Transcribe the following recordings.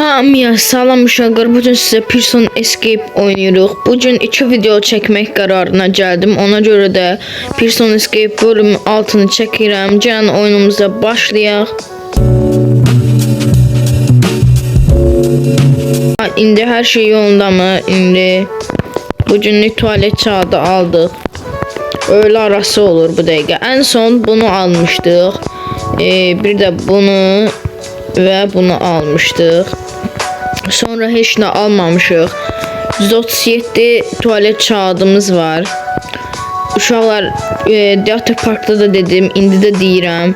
Hamıya salam uşaqlar. Bugün sizə Prison Escape oynayırıq. Bugün 2 video çəkmək qərarına gəldim. Ona görə də Prison Escape bölüm 6-nı çəkirəm. Gəlin oyunumuza başlayaq. İndi hər şey yolunda mı? İndi bugünlük tualet kağıdı aldıq. Öğle arası olur bu dəqiqə. Ən son bunu almışdıq. Bir də bunu ve bunu almışdıq. Sonra heç nə almamışıq. 137 tualet kağıdımız var. Uşaqlar, Teatr Parkda da dedim, indi də deyirəm.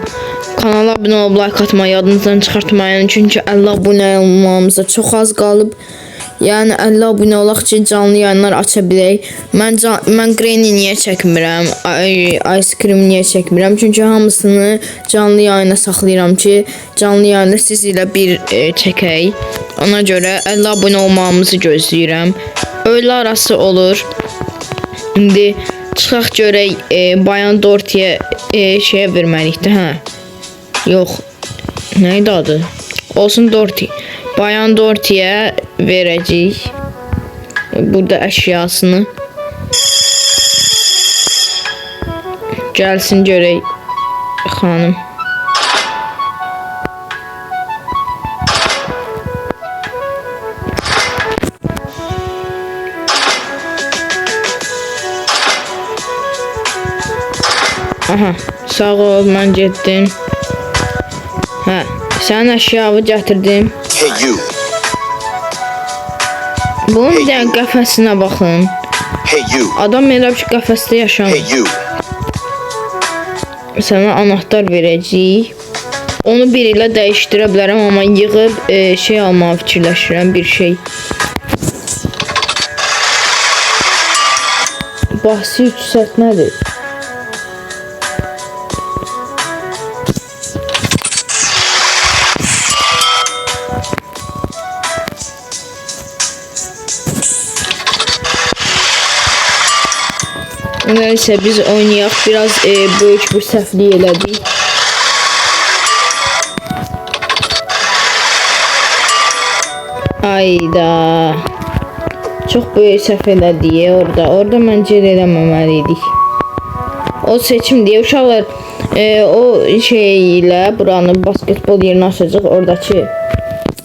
Kanala abunə olub like atmayı yadınızdan çıxartmayın. Çünki 50 abunə olmamıza çox az qalıb. Yəni 50 abunə olaq ki, canlı yayınlar aça bilək. Mən Granny niyə çəkmirəm? Ice Cream niyə çəkmirəm? Çünki hamısını canlı yayına saxlayıram ki, canlı yayında siz ilə bir çəkək. Ona görə 50 abunə olmamızı gözləyirəm. Öğle arası olur. İndi çıxaq görək, Bayan Dorothy'yə şeyə verməliyikdir, hə? Yox. Nə idi adı? Olsun Dorothy. Bayan Dorothy'yə verəcəyik. Burada əşyasını. Gəlsin görək xanım. Aha, sağ ol, mən getdim. Hə, sənin əşyanı gətirdim. Hey you. Bunun bir qəfəsinə baxın. Hey you. Adam elə bir qəfəsdə yaşamır. Hey you. Sənə anahtar verəcəyik. Onu bir ilə dəyişdirə bilərəm, amma yığıb şey almağı fikirləşirəm, bir şey. Bahsi 3 səs nədir? Neyse biz oynayaq, biraz böyük bir səhvlik elədik. Ayda. Çox böyük səhv elədik orada məncə eləməməliydik. O seçim deyə uşaqlar, o şey ilə buranı basketbol yerini açacaq, oradakı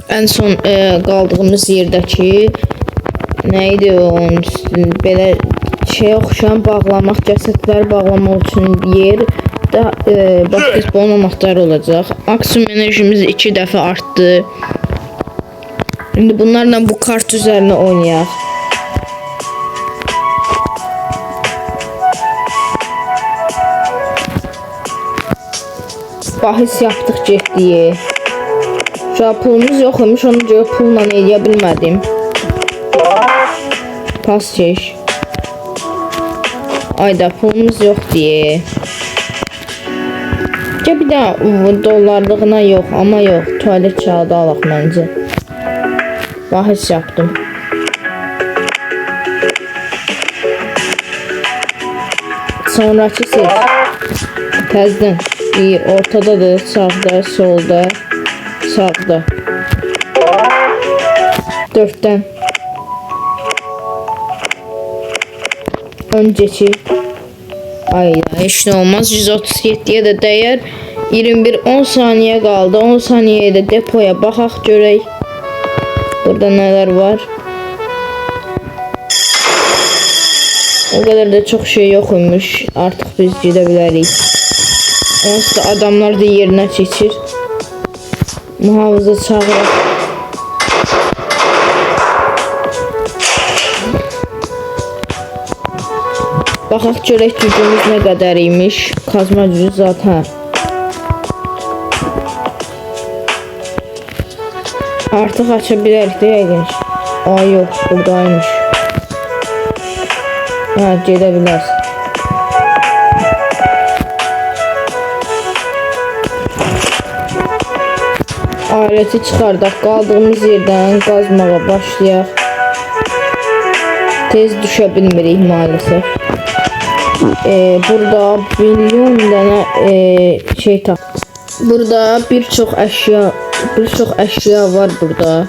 ən son qaldığımız yerdəki neydi onun üstündə belə şey oxşayan bağlamaq, cəsədləri bağlamaq üçün yer də basketbolun anahtarı olacaq. Maksimum enerjimiz 2 dəfə artdı. İndi bunlarla bu kart üzərinə oynayaq. Bahis yapdıq, getdik. Şu an pulumuz yox imiş, onu görə pulla eləyə bilmədim. Pas çək. Ayda pulumuz yok diye. Bir de dolarlığına yok, ama yok. Tuvalet kağıdı alaq məncə. Bahis yaptım. Sonraki seç. Təzdən. Ortadadır, sağda, solda, sağda. 4'ten. Önceki. Ay, heç nə olmaz. 137'ye də dəyər. 21-10 saniyə qaldı. 10 saniyəyə də depoya baxaq görək. Burada nələr var? O qədər də çox şey yox imiş. Artıq biz gedə bilərik. Onsuz da adamlar da yerinə keçir. Muhafızı çağıraq. Baxaq görək gücümüz nə qədər imiş. Kazma gücü zaten. Artıq aça bilərik də yəqin. Ay yox, buradaymış. Hə, gedə bilərsən. Aleti çıxardaq, qaldığımız yerdən qazmağa başlayaq. Tez düşə bilmirik maalesef. Burada milyon dənə şey tap. Burada birçok əşya Bir çox əşya var burada.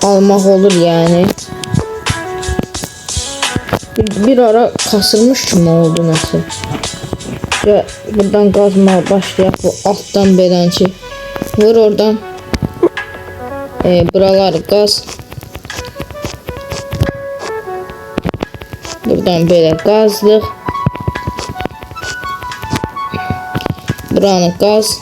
Almaq olur yəni. Bir ara kasılmış kimi oldu nəsə. Və buradan qazmağa başlayaq. Bu alttan beləncə. Vur oradan. Buraları qaz. Buradan belə qazdıq. Buranı qaz.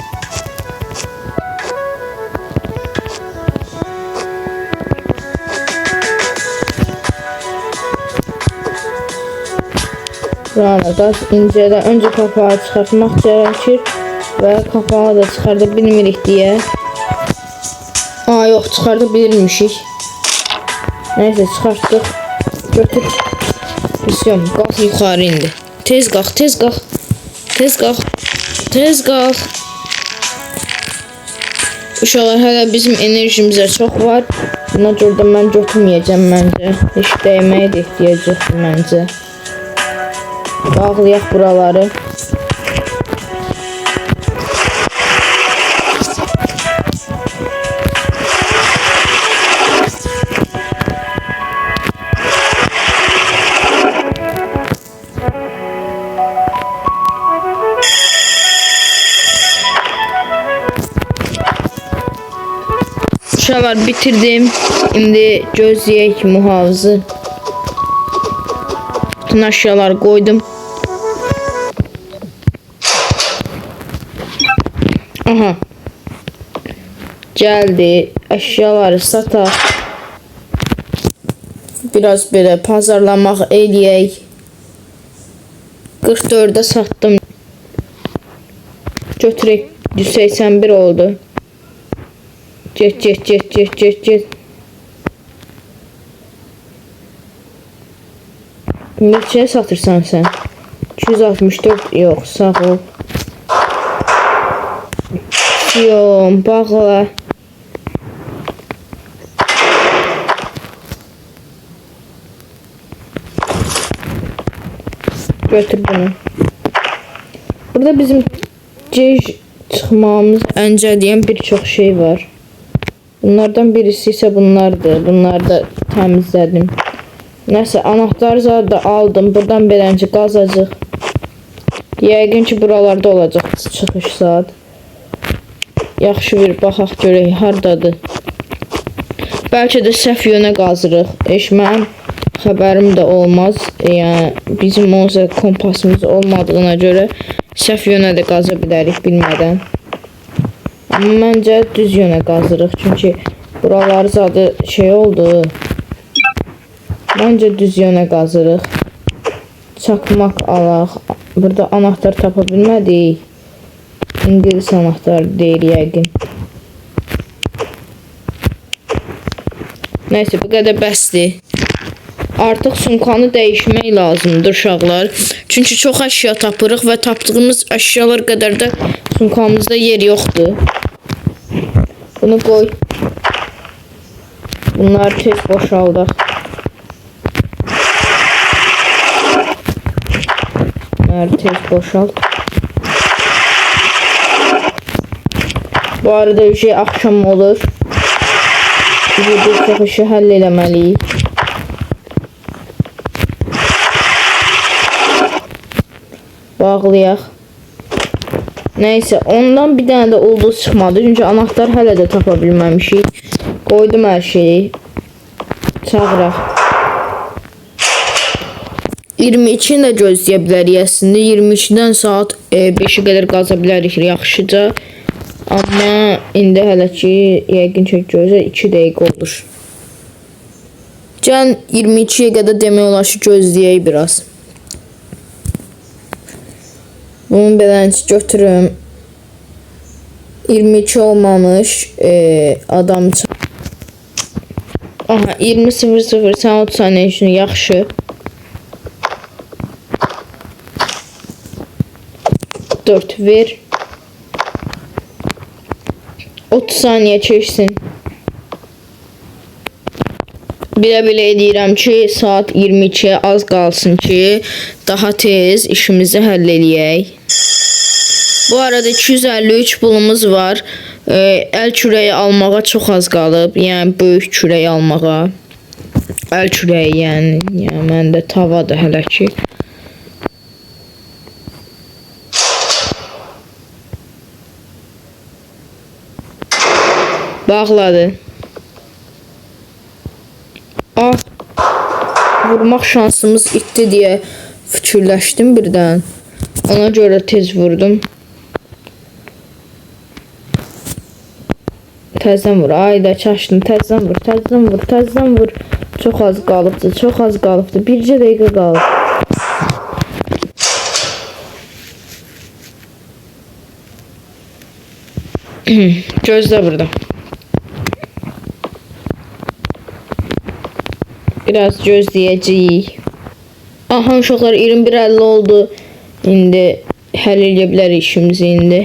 Buranı qaz. İncədən öncə kapağı çıxartmaq gerekir və kapağı da çıxarda bilmirik deyə. Yox, çıxarda bilirmişik. Neyse çıxartdıq. Götür. Pisiyom, qalx yuxarı indi. Tez qalx, tez qalx. Tez qalx. Tez qalx. Uşaqlar, hələ bizim enerjimizə çox var. Buna görə də mən götürməyəcəm məncə. Heç dəyməyə də ehtiyac yoxdur məncə. Bağlayaq buraları. Uşaqlar, bitirdim. İndi gözləyək muhafızı. Bütün əşyaları qoydum. Aha. Geldi. Əşyaları sataq. Biraz belə pazarlamaq eləyək. 44'e sattım. Götürək. 181 oldu. Get. Neçəyə satırsan sən? 264 yox, sağ ol. Yox, bağla. Götür bunu. Burada bizim çıxmamız əncəliyən bir çox şey var. Bunlardan birisi ise bunlardır. Bunları da təmizlədim. Nəsə, anahtarı da aldım. Buradan beləncə qazacaq. Yəqin ki, buralarda olacaq çıxış saat. Yaxşı bir baxaq görək hardadır. Bəlkə də səhv yönə qazırıq. Mənim xəbərim də olmaz. Yəni bizim olsa kompasımız olmadığına görə səhv yönə də qaza bilərik bilmədən. Amma məncə düz yönə qazırıq. Çünki buraları zadı şey oldu. Məncə düz yönə qazırıq. Çakmaq alaq. Burada anahtar tapa bilmədik. İngilis anahtarı deyil yəqin. Nəysə, bu qədər bəsdir. Artıq sumkanı dəyişmək lazımdır uşaqlar. Çünki çox əşya tapırıq və tapdığımız əşyalar qədər də sumkamızda yer yoxdur. Bunu qoy. Bunları tez boşaldaq. Bunları tez boşalt. Bu arada bir şey akşam olur. Bir çox işi həll eləməliyik. Bağlayaq. Neyse, ondan bir dənə də ulduz çıxmadı. Çünki anahtar hələ də tapa bilməmişik. Qoydum hər şeyi. Çağıraq. 22-ni də gözləyə bilərik əslində. 22-dən saat 5'e qədər qaza bilərik yaxşıca. Amma indi hələ ki yəqin ki gözə 2 dəqiqə olur. Can 22'ye qədər demək olar ki gözləyək biraz. Bunu belənci götürüm. 22 olmamış adam. Aha, 20:00 sən 30 saniyə üçün yaxşı. Dört ver. 30 saniye çəksin. Bilə edirəm ki saat 22'ye az qalsın ki daha tez işimizi həll eləyək. Bu arada 253 pulumuz var. Əl kürəyi almağa çox az qalıb. Yəni böyük kürək almağa. Əl kürəyi yəni məndə tavadır hələ ki. Bağladı. Vurmaq şansımız itdi deyə fikirləşdim birdən. Ona görə tez vurdum. Təzdən vur. Ayda çaşdın. Təzdən vur. Təzdən vur. Təzdən vur. Çox az qalıbdı. Çox az qalıbdı. Bircə dəqiqə qalıb. Gözlə burada. Biraz gözləyəcəyik. Aha uşaqlar 21:50 oldu. İndi həll edə bilərik işimizi indi.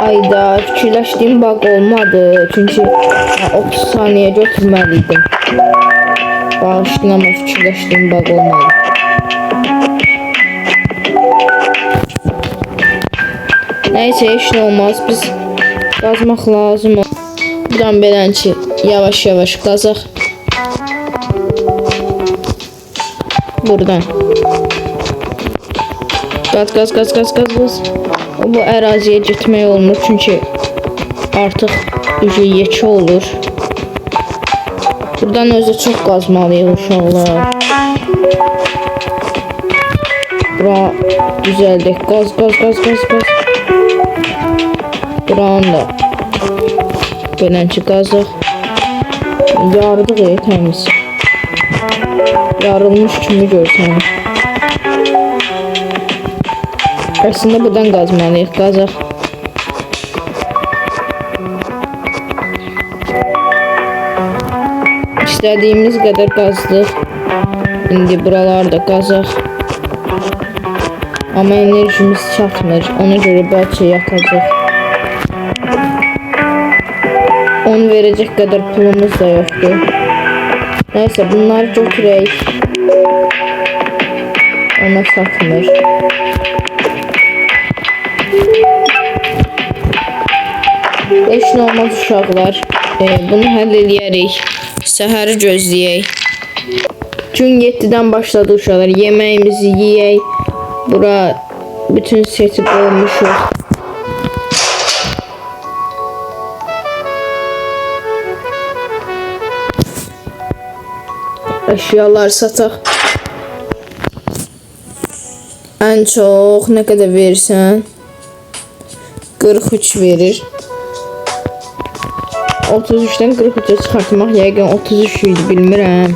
Ayda fikirləşdiyim bug olmadı. Çünki 30 saniyə götürməliydim. Bağışlayın amma fikirləşdiyim bug olmadı. Neyse heç nə olmaz. Biz qazmaq lazım. Buradan belənçi yavaş yavaş qazaq. Buradan. Qaz. Bu əraziyə getmək olmur çünki artıq yekə olur. Buradan özü çox qazmalıyıq uşaqlar. Bura düzəldik. Qaz. Buranı da belənçi qazıq. Yarıdıq təmiz. Yarılmış kimi görsənir. Əslində buradan qazmalıyıq. Qazaq. İstədiyimiz qədər qazdıq. İndi buraları da qazaq. Amma enerjimiz çatmır. Ona görə bəlkə yatacaq. Onu verəcək qədər pulumuz da yoxdur. Neyse bunları götürək. Ona çatmır. Heç nə olmaz uşaqlar. Bunu həll eləyərik. Səhəri gözləyək. Gün 7-dən başladı uşaqlar. Yeməyimizi yeyək. Bura bütün seti qoymuşuq. Əşyalar sataq. Ən çox nə qədər verirsən? 43 verir. 33'dən 43'ə çıxartmaq yəqin 33 idi, bilmirəm.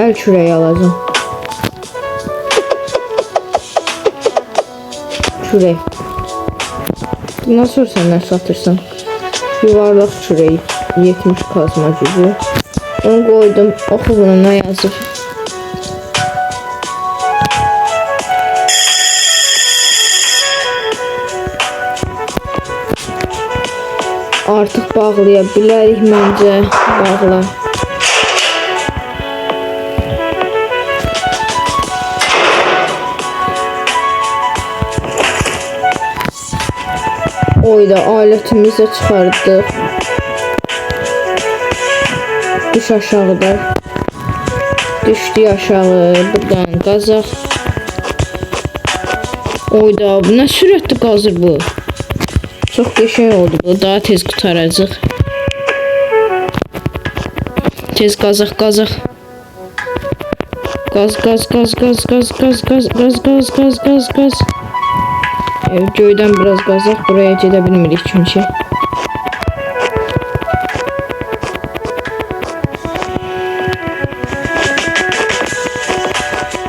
Əl kürəyi alacağım. Kürək. Bundan sonra sən nə satırsan? Yuvarlaq kürək 70 kazma gücü. Onu qoydum. Oxu bunu nə yazır? Artıq bağlaya bilərik məncə. Bağla. Oyda alətimizi çıxardıq. Düş aşağıda. Düşdük aşağı. Buradan qazaq. Oyda bu nə sürətli qazır bu? Çox qəşəng oldu bu. Daha tez qutaracaq. Tez qazaq. Qaz. Göydən biraz qazaq. Buraya gedə bilmirik çünki.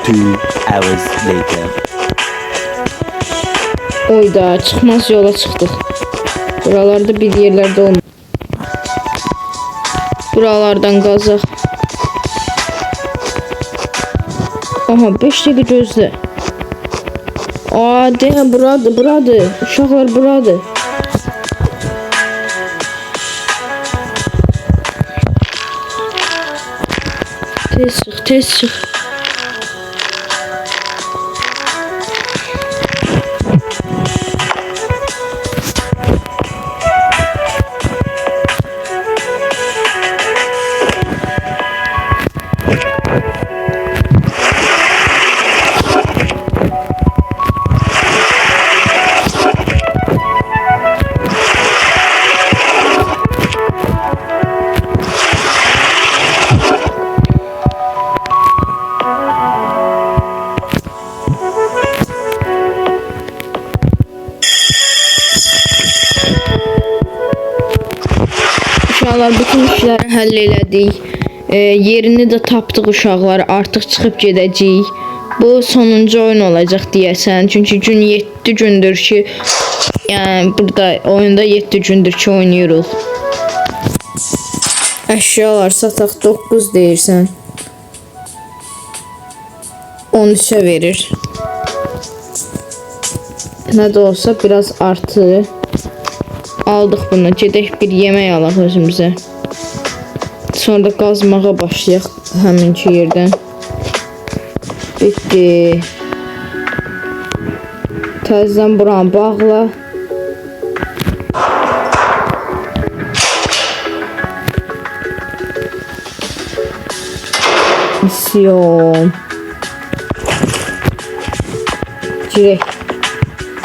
Two hours later. Oyda çıxmaz yola çıxdıq. Buralarda bir yerlərdə olmur. Buralardan qazaq. Aha 5 dəqiqə gözlə. Deyən buradır. Uşaqlar buradır. Tez çık, tez çık. Uşaqlar bütün işləri həll elədik. Yerini də tapdıq uşaqlar. Artıq çıxıb gedəcəyik. Bu sonuncu oyun olacaq deyəsən. Çünki gün 7 gündür ki, yəni burada oyunda 7 gündür ki oynayırıq. Əşyalar sataq 9 deyirsən. 13'e verir. Nə də olsa biraz artı. Aldıq bunu. Gedək bir yemək alaq özümüzə. Sonra da qazmağa başlayaq həminki yerdən. Bitti. Təzədən buranı bağla. Misyon. Girək.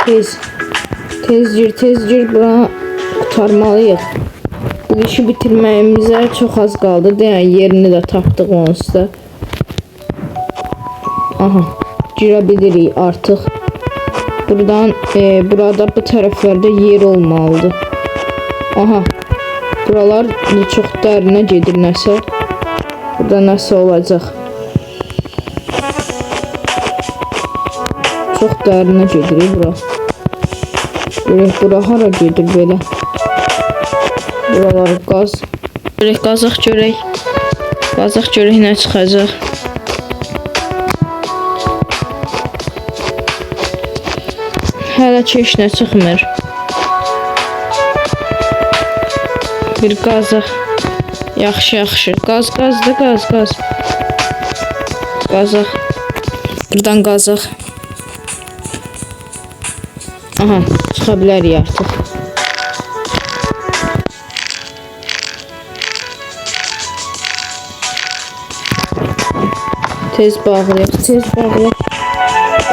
Tez. Tez gir. Buranı kurtarmalıyıq. Bu işi bitirməyimizə çox az qaldı. Yəni yerini də tapdıq onsuz da. Aha, girə bilirik artıq. Buradan burada bu tərəflərdə yer olmalıdır. Aha. Buralar çox dərinə gedir nəsə. Burada nəsə olacaq. Çox dərinə gedir bura. Bura hara gedir belə? Buralar qaz. Qazaq görək. Qazaq görək nə çıxacaq. Hələ ki heç nə çıxmır. Bir qazaq. Yaxşı. Qaz. Qazaq. Buradan qazaq. Aha, çıxa bilərik artıq. Tez bağlayaq.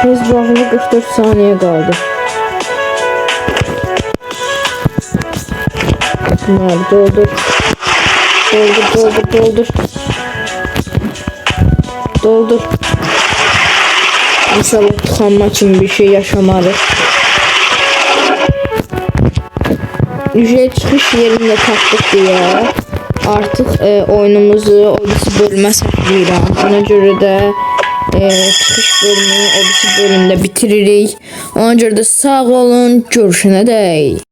44 saniye qaldı. Bunları doldur. İnşallah tıxanma kimi bir şey yaşamarıq. Çıxış yerində tapdıq deyə artıq oyunumuzu o birisi bölümə saxlayıram. Ona görə də çıxış bölümünü o birisi bölümdə bitiririk. Ona görə də sağ olun, görüşənədək.